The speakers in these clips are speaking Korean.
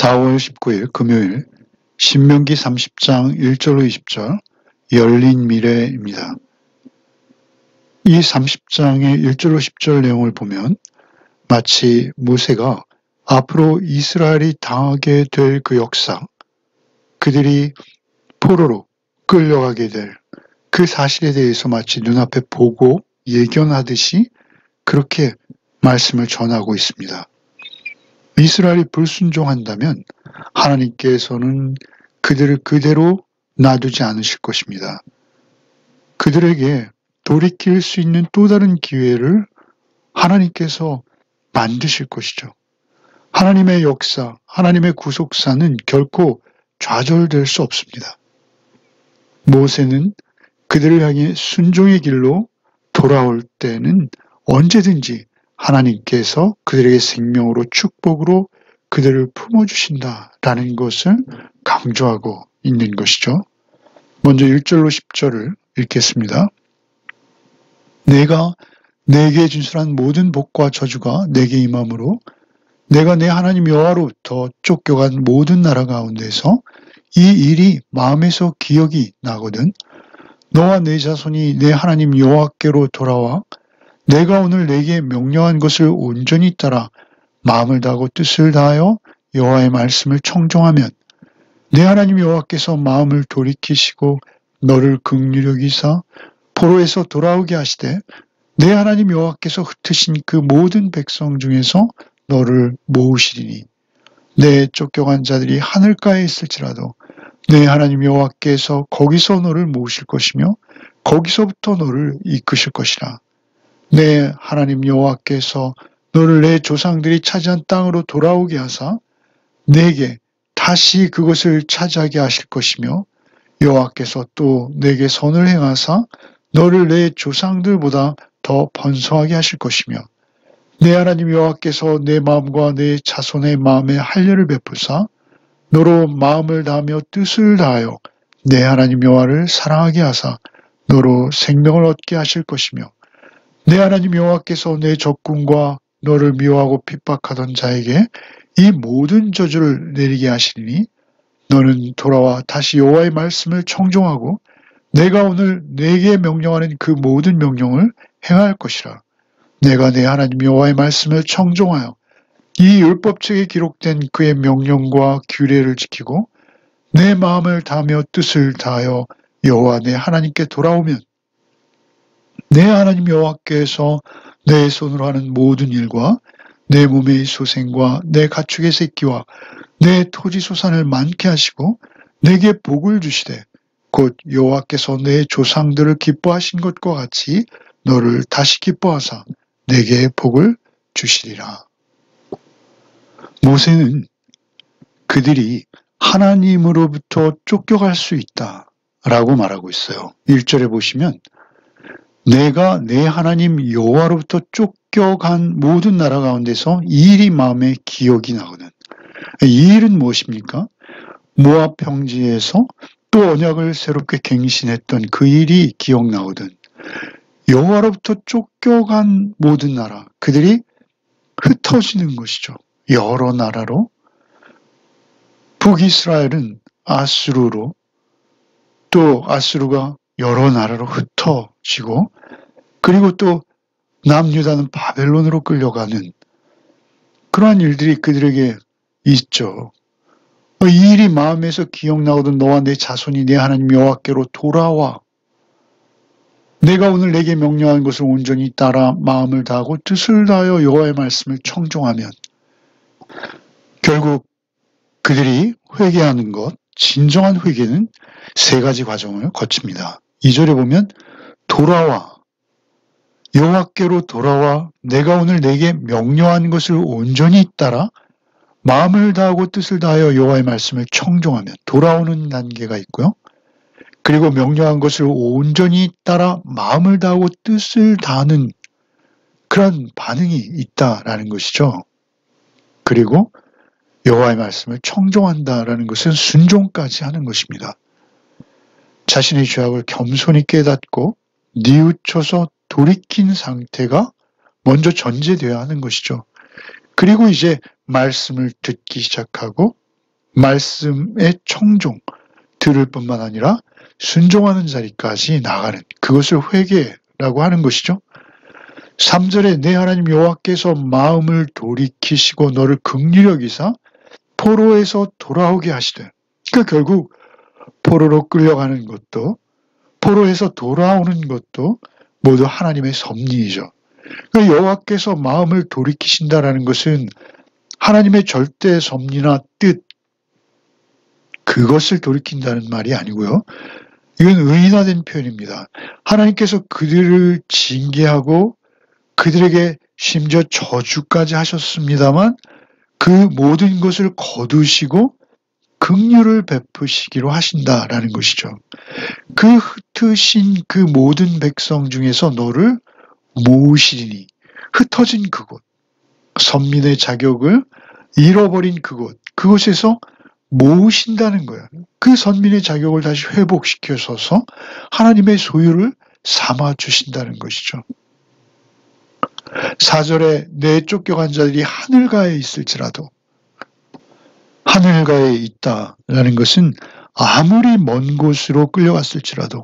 4월 19일 금요일 신명기 30장 1절로 20절 열린 미래입니다. 이 30장의 1절로 10절 내용을 보면 마치 모세가 앞으로 이스라엘이 당하게 될 그 역사, 그들이 포로로 끌려가게 될 그 사실에 대해서 마치 눈앞에 보고 예견하듯이 그렇게 말씀을 전하고 있습니다. 이스라엘이 불순종한다면 하나님께서는 그들을 그대로 놔두지 않으실 것입니다. 그들에게 돌이킬 수 있는 또 다른 기회를 하나님께서 만드실 것이죠. 하나님의 역사, 하나님의 구속사는 결코 좌절될 수 없습니다. 모세는 그들을 향해 순종의 길로 돌아올 때는 언제든지 하나님께서 그들에게 생명으로 축복으로 그들을 품어주신다라는 것을 강조하고 있는 것이죠. 먼저 1절로 10절을 읽겠습니다. 내가 내게 준수한 모든 복과 저주가 내게 임함으로 내가 내 하나님 여호와로부터 쫓겨간 모든 나라 가운데서 이 일이 마음에서 기억이 나거든 너와 내 자손이 내 하나님 여호와께로 돌아와 내가 오늘 내게 명령한 것을 온전히 따라 마음을 다하고 뜻을 다하여 여호와의 말씀을 청종하면 내 하나님 여호와께서 마음을 돌이키시고 너를 긍휼히 여기사 포로에서 돌아오게 하시되 내 하나님 여호와께서 흩으신 그 모든 백성 중에서 너를 모으시리니 내 쫓겨간 자들이 하늘가에 있을지라도 내 하나님 여호와께서 거기서 너를 모으실 것이며 거기서부터 너를 이끄실 것이라. 내 하나님 여호와께서 너를 내 조상들이 차지한 땅으로 돌아오게 하사 내게 다시 그것을 차지하게 하실 것이며 여호와께서 또 내게 선을 행하사 너를 내 조상들보다 더 번성하게 하실 것이며 내 하나님 여호와께서 내 마음과 내 자손의 마음에 할례를 베푸사 너로 마음을 다하며 뜻을 다하여 내 하나님 여호와를 사랑하게 하사 너로 생명을 얻게 하실 것이며 내 하나님 여호와께서 내 적군과 너를 미워하고 핍박하던 자에게 이 모든 저주를 내리게 하시리니 너는 돌아와 다시 여호와의 말씀을 청종하고 내가 오늘 내게 명령하는 그 모든 명령을 행할 것이라. 내가 내 하나님 여호와의 말씀을 청종하여 이 율법책에 기록된 그의 명령과 규례를 지키고 내 마음을 다하며 뜻을 다하여 여호와 내 하나님께 돌아오면 내 하나님 여호와께서 내 손으로 하는 모든 일과 내 몸의 소생과 내 가축의 새끼와 내 토지 소산을 많게 하시고 내게 복을 주시되 곧 여호와께서 내 조상들을 기뻐하신 것과 같이 너를 다시 기뻐하사 내게 복을 주시리라. 모세는 그들이 하나님으로부터 쫓겨갈 수 있다라고 말하고 있어요. 1절에 보시면 내가 내 하나님 여호와로부터 쫓겨간 모든 나라 가운데서 이 일이 마음에 기억이 나거든. 이 일은 무엇입니까? 모압 평지에서 또 언약을 새롭게 갱신했던 그 일이 기억나거든. 여호와로부터 쫓겨간 모든 나라, 그들이 흩어지는 것이죠. 여러 나라로. 북이스라엘은 아수르로, 또 아수르가 여러 나라로 흩어지고, 그리고 또 남유다는 바벨론으로 끌려가는 그러한 일들이 그들에게 있죠. 이 일이 마음에서 기억나거든 너와 내 자손이 내 하나님 여호와께로 돌아와 내가 오늘 내게 명령한 것을 온전히 따라 마음을 다하고 뜻을 다하여 여호와의 말씀을 청종하면 결국 그들이 회개하는 것, 진정한 회개는 세 가지 과정을 거칩니다. 2절에 보면 돌아와 여호와께로 돌아와 내가 오늘 내게 명령한 것을 온전히 따라 마음을 다하고 뜻을 다하여 여호와의 말씀을 청종하면 돌아오는 단계가 있고요. 그리고 명령한 것을 온전히 따라 마음을 다하고 뜻을 다하는 그런 반응이 있다라는 것이죠. 그리고 여호와의 말씀을 청종한다라는 것은 순종까지 하는 것입니다. 자신의 죄악을 겸손히 깨닫고 뉘우쳐서 돌이킨 상태가 먼저 전제되어야 하는 것이죠. 그리고 이제 말씀을 듣기 시작하고 말씀의 청종, 들을 뿐만 아니라 순종하는 자리까지 나가는, 그것을 회개라고 하는 것이죠. 3절에 내 하나님 여호와께서 마음을 돌이키시고 너를 긍휼히 여기사 포로에서 돌아오게 하시되, 그러니까 결국 포로로 끌려가는 것도 포로에서 돌아오는 것도 모두 하나님의 섭리이죠. 그러니까 여호와께서 마음을 돌이키신다라는 것은 하나님의 절대 섭리나 뜻, 그것을 돌이킨다는 말이 아니고요. 이건 의인화된 표현입니다. 하나님께서 그들을 징계하고 그들에게 심지어 저주까지 하셨습니다만 그 모든 것을 거두시고 긍휼을 베푸시기로 하신다라는 것이죠. 그 흩으신 그 모든 백성 중에서 너를 모으시리니, 흩어진 그곳, 선민의 자격을 잃어버린 그곳에서 모으신다는 거예요. 그 선민의 자격을 다시 회복시켜서 하나님의 소유를 삼아 주신다는 것이죠. 4절에 내 쫓겨간 자들이 하늘가에 있을지라도, 하늘가에 있다라는 것은 아무리 먼 곳으로 끌려갔을지라도,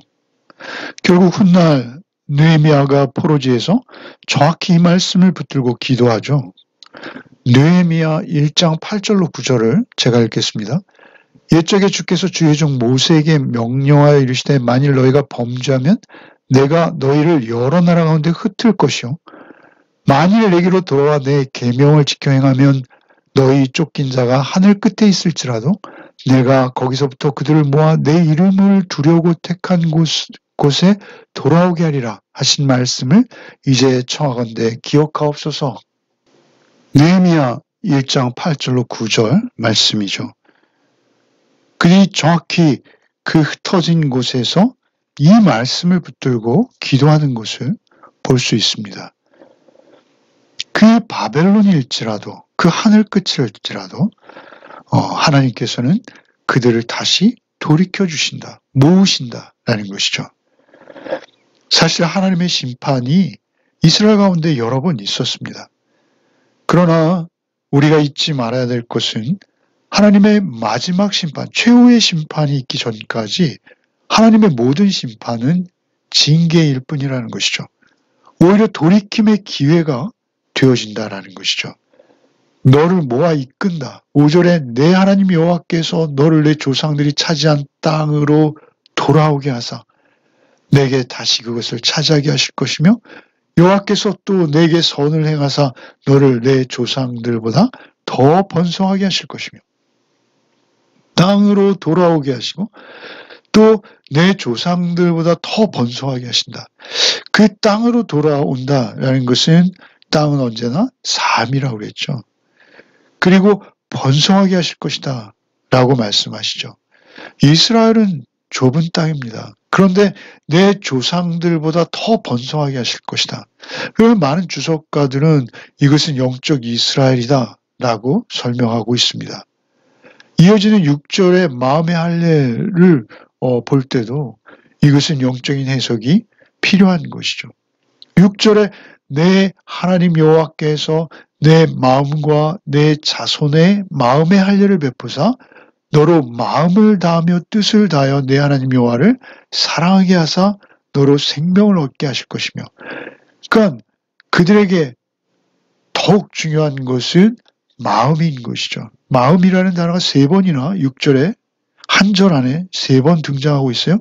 결국 훗날 느헤미야가 포로지에서 정확히 이 말씀을 붙들고 기도하죠. 느헤미야 1장 8절로 9절을 제가 읽겠습니다. 옛적에 주께서 주의 종 모세에게 명령하여 이르시되 만일 너희가 범죄하면 내가 너희를 여러 나라 가운데 흩을 것이요 만일 내게로 돌아와 내 계명을 지켜 행하면 너희 쫓긴 자가 하늘 끝에 있을지라도 내가 거기서부터 그들을 모아 내 이름을 두려고 택한 곳에 돌아오게 하리라 하신 말씀을 이제 청하건대 기억하옵소서. 느헤미야 1장 8절로 9절 말씀이죠. 그들이 정확히 그 흩어진 곳에서 이 말씀을 붙들고 기도하는 것을 볼 수 있습니다. 그 바벨론일지라도, 그 하늘 끝일지라도 하나님께서는 그들을 다시 돌이켜 주신다, 모으신다라는 것이죠. 사실 하나님의 심판이 이스라엘 가운데 여러 번 있었습니다. 그러나 우리가 잊지 말아야 될 것은 하나님의 마지막 심판, 최후의 심판이 있기 전까지 하나님의 모든 심판은 징계일 뿐이라는 것이죠. 오히려 돌이킴의 기회가 되어진다라는 것이죠. 너를 모아 이끈다. 5절에 내 하나님 여호와께서 너를 내 조상들이 차지한 땅으로 돌아오게 하사 내게 다시 그것을 차지하게 하실 것이며 여호와께서 또 내게 선을 행하사 너를 내 조상들보다 더 번성하게 하실 것이며 땅으로 돌아오게 하시고 또 내 조상들보다 더 번성하게 하신다. 그 땅으로 돌아온다라는 것은 땅은 언제나 삶이라고 그랬죠. 그리고 번성하게 하실 것이다 라고 말씀하시죠. 이스라엘은 좁은 땅입니다. 그런데 내 조상들보다 더 번성하게 하실 것이다. 그래서 많은 주석가들은 이것은 영적 이스라엘이다 라고 설명하고 있습니다. 이어지는 6절의 마음의 할례를 볼 때도 이것은 영적인 해석이 필요한 것이죠. 6절에 내 하나님 여호와께서 내 마음과 내 자손의 마음의 할례를 베푸사 너로 마음을 다하며 뜻을 다하여 내 하나님 여호와를 사랑하게 하사 너로 생명을 얻게 하실 것이며, 그러니까 그들에게 더욱 중요한 것은 마음인 것이죠. 마음이라는 단어가 3번이나 6절에 한 절 안에 3번 등장하고 있어요.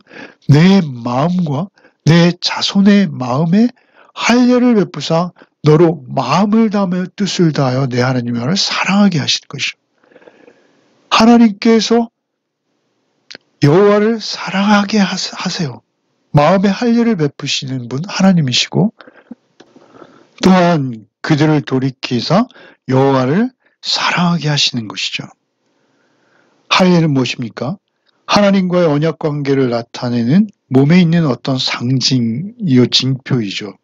내 마음과 내 자손의 마음에 할례를 베푸사 너로 마음을 다하며 뜻을 다하여 내 하나님 여호와를 사랑하게 하시는 것이죠. 하나님께서 여호와를 사랑하게 하세요. 마음의 할례를 베푸시는 분 하나님이시고 또한 그들을 돌이키사 여호와를 사랑하게 하시는 것이죠. 할례는 무엇입니까? 하나님과의 언약 관계를 나타내는 몸에 있는 어떤 상징이요 징표이죠.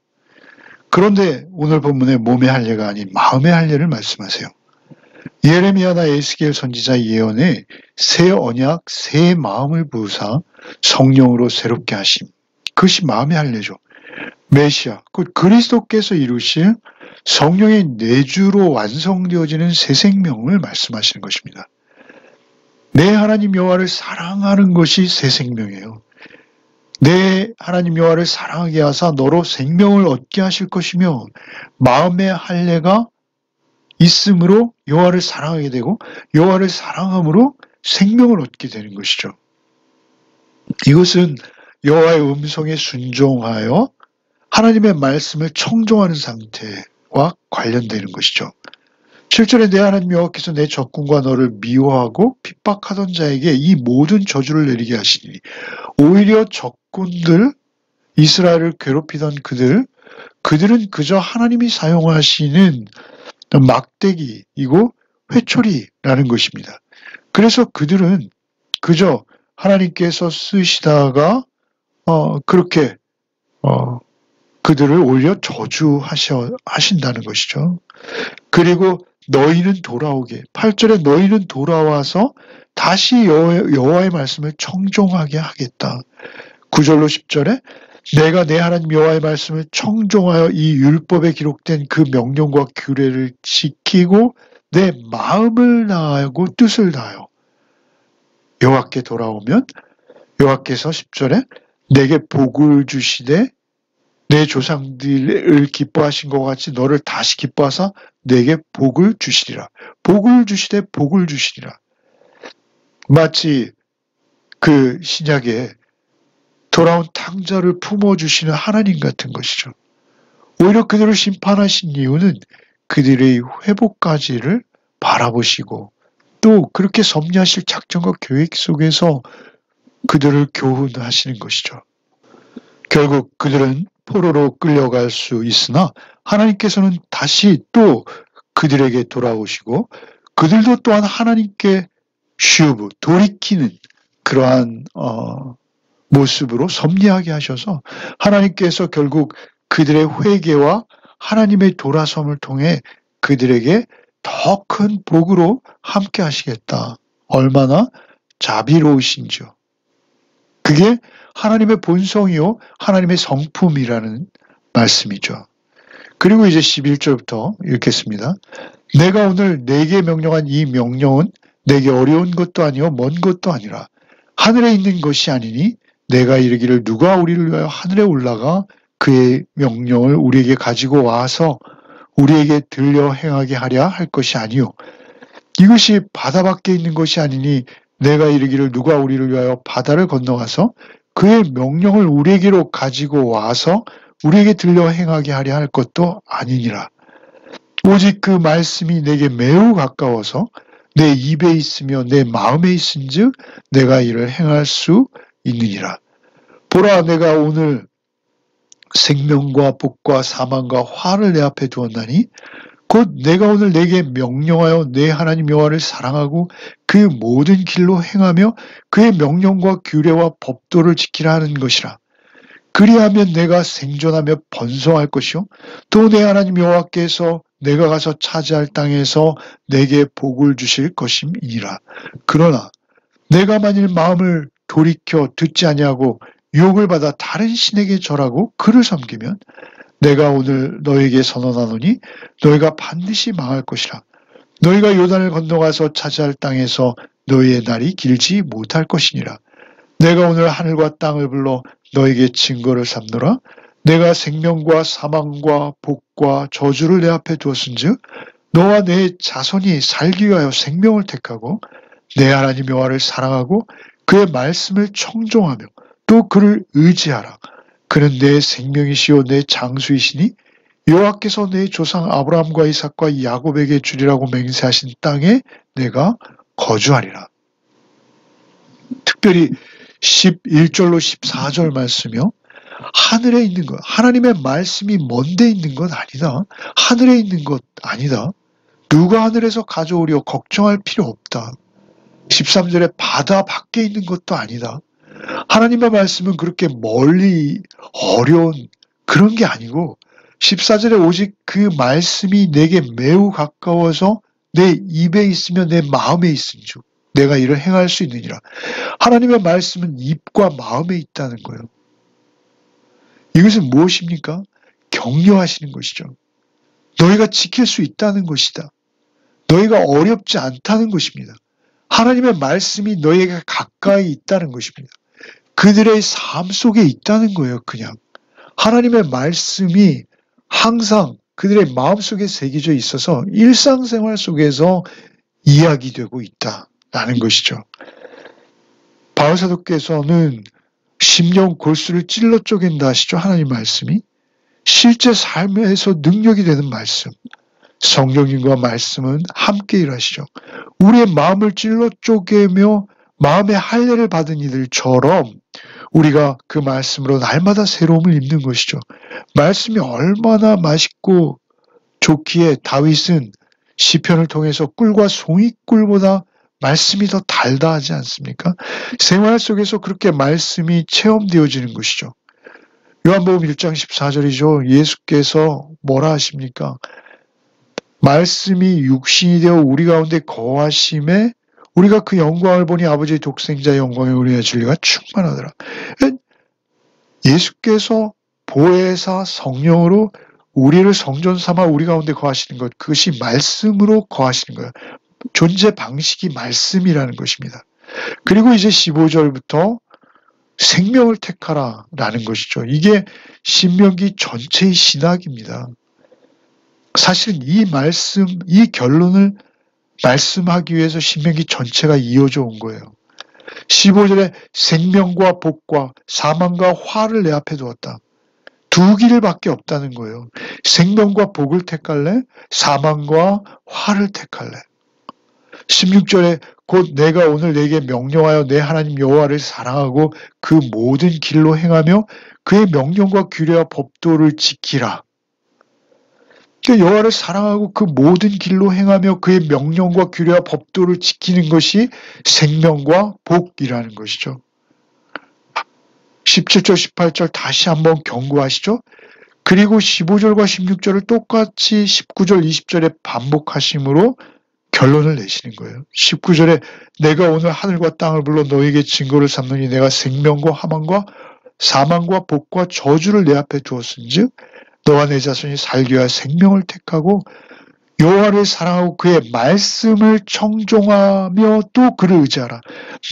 그런데 오늘 본문의 몸의 할례가 아닌 마음의 할례를 말씀하세요. 예레미야나 에스겔 선지자의 예언에 새 언약, 새 마음을 부으사 성령으로 새롭게 하심. 그것이 마음의 할례죠. 메시아, 곧 그리스도께서 이루실 성령의 내주로 완성되어지는 새 생명을 말씀하시는 것입니다. 내 하나님 여호와를 사랑하는 것이 새 생명이에요. 내 하나님 여호와를 사랑하게 하사 너로 생명을 얻게 하실 것이며 마음의 할례가 있음으로 여호와를 사랑하게 되고 여호와를 사랑함으로 생명을 얻게 되는 것이죠. 이것은 여호와의 음성에 순종하여 하나님의 말씀을 청종하는 상태와 관련되는 것이죠. 7절에 내 하나님 여호와께서 내 적군과 너를 미워하고 핍박하던 자에게 이 모든 저주를 내리게 하시니 오히려 적군들, 이스라엘을 괴롭히던 그들은 그저 하나님이 사용하시는 막대기이고 회초리라는 것입니다. 그래서 그들은 그저 하나님께서 쓰시다가 그렇게 그들을 오히려 저주하신다는 것이죠. 그리고 너희는 돌아오게 8절에 너희는 돌아와서 다시 여호와의 말씀을 청종하게 하겠다. 9절로 10절에 내가 내 하나님 여호와의 말씀을 청종하여 이 율법에 기록된 그 명령과 규례를 지키고 내 마음을 다하고 뜻을 다하여 여호와께 돌아오면 여호와께서 10절에 내게 복을 주시되 내 조상들을 기뻐하신 것 같이 너를 다시 기뻐하사 내게 복을 주시리라. 복을 주시되 복을 주시리라. 마치 그 신약에 돌아온 탕자를 품어주시는 하나님 같은 것이죠. 오히려 그들을 심판하신 이유는 그들의 회복까지를 바라보시고 또 그렇게 섭리하실 작전과 계획 속에서 그들을 교훈하시는 것이죠. 결국 그들은 포로로 끌려갈 수 있으나 하나님께서는 다시 또 그들에게 돌아오시고 그들도 또한 하나님께 돌이키는 그러한 모습으로 섭리하게 하셔서 하나님께서 결국 그들의 회개와 하나님의 돌아섬을 통해 그들에게 더 큰 복으로 함께 하시겠다. 얼마나 자비로우신지요. 그게 하나님의 본성이요 하나님의 성품이라는 말씀이죠. 그리고 이제 11절부터 읽겠습니다. 내가 오늘 내게 명령한 이 명령은 내게 어려운 것도 아니요 먼 것도 아니라 하늘에 있는 것이 아니니 내가 이르기를 누가 우리를 위하여 하늘에 올라가 그의 명령을 우리에게 가지고 와서 우리에게 들려 행하게 하랴 할 것이 아니요 이것이 바다 밖에 있는 것이 아니니 내가 이르기를 누가 우리를 위하여 바다를 건너가서 그의 명령을 우리에게로 가지고 와서 우리에게 들려 행하게 하려 할 것도 아니니라. 오직 그 말씀이 내게 매우 가까워서 내 입에 있으며 내 마음에 있은즉 내가 이를 행할 수 있느니라. 보라 내가 오늘 생명과 복과 사망과 화를 내 앞에 두었나니 곧 내가 오늘 내게 명령하여 내 하나님 여호와를 사랑하고 그 모든 길로 행하며 그의 명령과 규례와 법도를 지키라 하는 것이라. 그리하면 내가 생존하며 번성할 것이요 또 내 하나님 여호와께서 내가 가서 차지할 땅에서 내게 복을 주실 것임이니라. 그러나 내가 만일 마음을 돌이켜 듣지 아니하고 유혹을 받아 다른 신에게 절하고 그를 섬기면 내가 오늘 너에게 선언하노니 너희가 반드시 망할 것이라. 너희가 요단을 건너가서 차지할 땅에서 너희의 날이 길지 못할 것이니라. 내가 오늘 하늘과 땅을 불러 너에게 증거를 삼노라. 내가 생명과 사망과 복과 저주를 내 앞에 두었은즉 너와 내 자손이 살기 위하여 생명을 택하고 내 하나님 여호와를 사랑하고 그의 말씀을 청종하며 또 그를 의지하라. 그는 내 생명이시요 내 장수이시니 여호와께서 내 조상 아브라함과 이삭과 야곱에게 주리라고 맹세하신 땅에 내가 거주하리라. 특별히 11절로 14절 말씀이요. 하늘에 있는 것, 하나님의 말씀이 먼데 있는 것 아니다. 하늘에 있는 것 아니다. 누가 하늘에서 가져오려 걱정할 필요 없다. 13절에 바다 밖에 있는 것도 아니다. 하나님의 말씀은 그렇게 멀리 어려운 그런 게 아니고 14절에 오직 그 말씀이 내게 매우 가까워서 내 입에 있으며 내 마음에 있은즉 내가 이를 행할 수 있느니라. 하나님의 말씀은 입과 마음에 있다는 거예요. 이것은 무엇입니까? 격려하시는 것이죠. 너희가 지킬 수 있다는 것이다. 너희가 어렵지 않다는 것입니다. 하나님의 말씀이 너에게 가까이 있다는 것입니다. 그들의 삶 속에 있다는 거예요, 그냥. 하나님의 말씀이 항상 그들의 마음속에 새겨져 있어서 일상생활 속에서 이야기되고 있다라는 것이죠. 바울사도께서는 심령 골수를 찔러 쪼갠다 하시죠, 하나님 말씀이. 실제 삶에서 능력이 되는 말씀. 성령님과 말씀은 함께 일하시죠. 우리의 마음을 찔러 쪼개며 마음의 할례를 받은 이들처럼 우리가 그 말씀으로 날마다 새로움을 입는 것이죠. 말씀이 얼마나 맛있고 좋기에 다윗은 시편을 통해서 꿀과 송이꿀보다 말씀이 더 달다 하지 않습니까? 생활 속에서 그렇게 말씀이 체험되어지는 것이죠. 요한복음 1장 14절이죠. 예수께서 뭐라 하십니까? 말씀이 육신이 되어 우리 가운데 거하심에 우리가 그 영광을 보니 아버지의 독생자 영광에 우리의 진리가 충만하더라. 예수께서 보혜사 성령으로 우리를 성전 삼아 우리 가운데 거하시는 것, 그것이 말씀으로 거하시는 거예요. 존재 방식이 말씀이라는 것입니다. 그리고 이제 15절부터 생명을 택하라 라는 것이죠. 이게 신명기 전체의 신학입니다. 사실은 이 말씀, 이 결론을 말씀하기 위해서 신명기 전체가 이어져 온 거예요. 15절에 생명과 복과 사망과 화를 내 앞에 두었다. 두 길밖에 없다는 거예요. 생명과 복을 택할래? 사망과 화를 택할래? 16절에 곧 내가 오늘 내게 명령하여 내 하나님 여호와를 사랑하고 그 모든 길로 행하며 그의 명령과 규례와 법도를 지키라. 그러니까 여호와를 사랑하고 그 모든 길로 행하며 그의 명령과 규례와 법도를 지키는 것이 생명과 복이라는 것이죠. 17절, 18절 다시 한번 경고하시죠. 그리고 15절과 16절을 똑같이 19절, 20절에 반복하심으로 결론을 내시는 거예요. 19절에 내가 오늘 하늘과 땅을 불러 너에게 증거를 삼느니 내가 생명과 사망과 복과 저주를 내 앞에 두었은즉 너와 내 자손이 살기 위하여 생명을 택하고 여호와를 사랑하고 그의 말씀을 청종하며 또 그를 의지하라.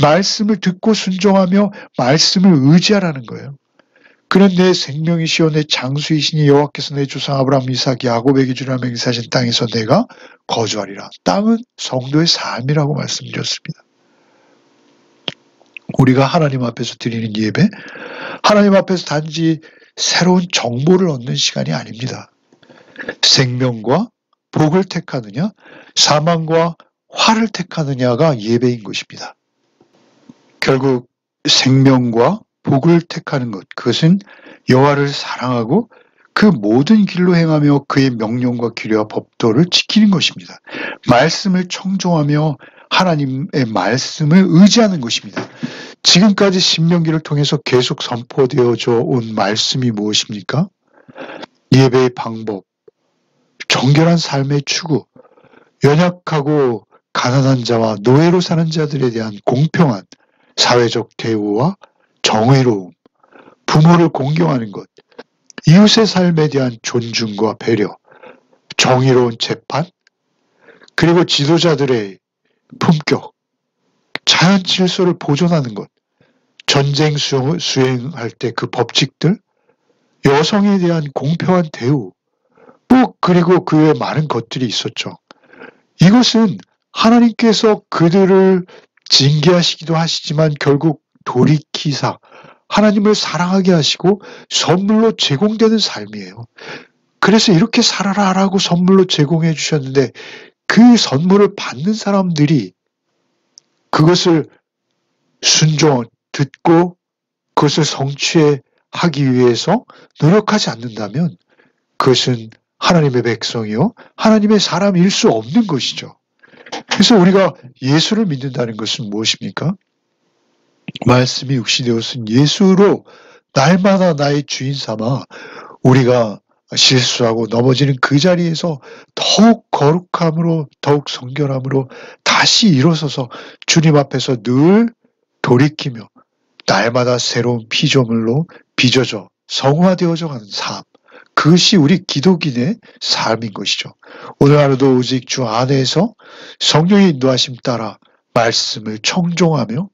말씀을 듣고 순종하며 말씀을 의지하라는 거예요. 그는 내 생명이시오 내 장수이시니 여호와께서 내 조상 아브라함 이삭 야곱에게 주라 맹세하신 땅에서 내가 거주하리라. 땅은 성도의 삶이라고 말씀드렸습니다. 우리가 하나님 앞에서 드리는 예배, 하나님 앞에서 단지 새로운 정보를 얻는 시간이 아닙니다. 생명과 복을 택하느냐, 사망과 화를 택하느냐가 예배인 것입니다. 결국 생명과 복을 택하는 것, 그것은 여호와를 사랑하고 그 모든 길로 행하며 그의 명령과 규례와 법도를 지키는 것입니다. 말씀을 청종하며 하나님의 말씀을 의지하는 것입니다. 지금까지 신명기를 통해서 계속 선포되어져 온 말씀이 무엇입니까? 예배의 방법, 정결한 삶의 추구, 연약하고 가난한 자와 노예로 사는 자들에 대한 공평한 사회적 대우와 정의로움, 부모를 공경하는 것, 이웃의 삶에 대한 존중과 배려, 정의로운 재판, 그리고 지도자들의 품격, 자연 질서를 보존하는 것, 전쟁 수행할 때 그 법칙들, 여성에 대한 공평한 대우, 그리고 그 외에 많은 것들이 있었죠. 이것은 하나님께서 그들을 징계하시기도 하시지만 결국 돌이키사 하나님을 사랑하게 하시고 선물로 제공되는 삶이에요. 그래서 이렇게 살아라라고 선물로 제공해 주셨는데 그 선물을 받는 사람들이 그것을 듣고 그것을 성취하기 위해서 노력하지 않는다면 그것은 하나님의 백성이요 하나님의 사람일 수 없는 것이죠. 그래서 우리가 예수를 믿는다는 것은 무엇입니까? 말씀이 육신되었은 예수로 날마다 나의 주인 삼아 우리가 실수하고 넘어지는 그 자리에서 더욱 거룩함으로 더욱 성결함으로 다시 일어서서 주님 앞에서 늘 돌이키며 날마다 새로운 피조물로 빚어져 성화되어져 가는 삶, 그것이 우리 기독인의 삶인 것이죠. 오늘 하루도 오직 주 안에서 성령의 인도하심 따라 말씀을 청종하며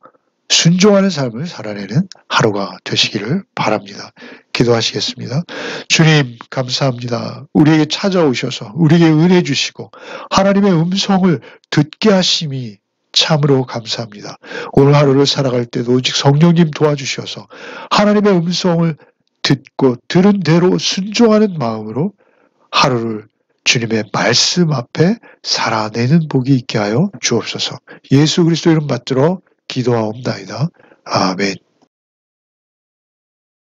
순종하는 삶을 살아내는 하루가 되시기를 바랍니다. 기도하시겠습니다. 주님 감사합니다. 우리에게 찾아오셔서 우리에게 은혜 주시고 하나님의 음성을 듣게 하심이 참으로 감사합니다. 오늘 하루를 살아갈 때도 오직 성령님 도와주셔서 하나님의 음성을 듣고 들은 대로 순종하는 마음으로 하루를 주님의 말씀 앞에 살아내는 복이 있게 하여 주옵소서. 예수 그리스도 이름 받들어 기도하옵나이다. 아멘.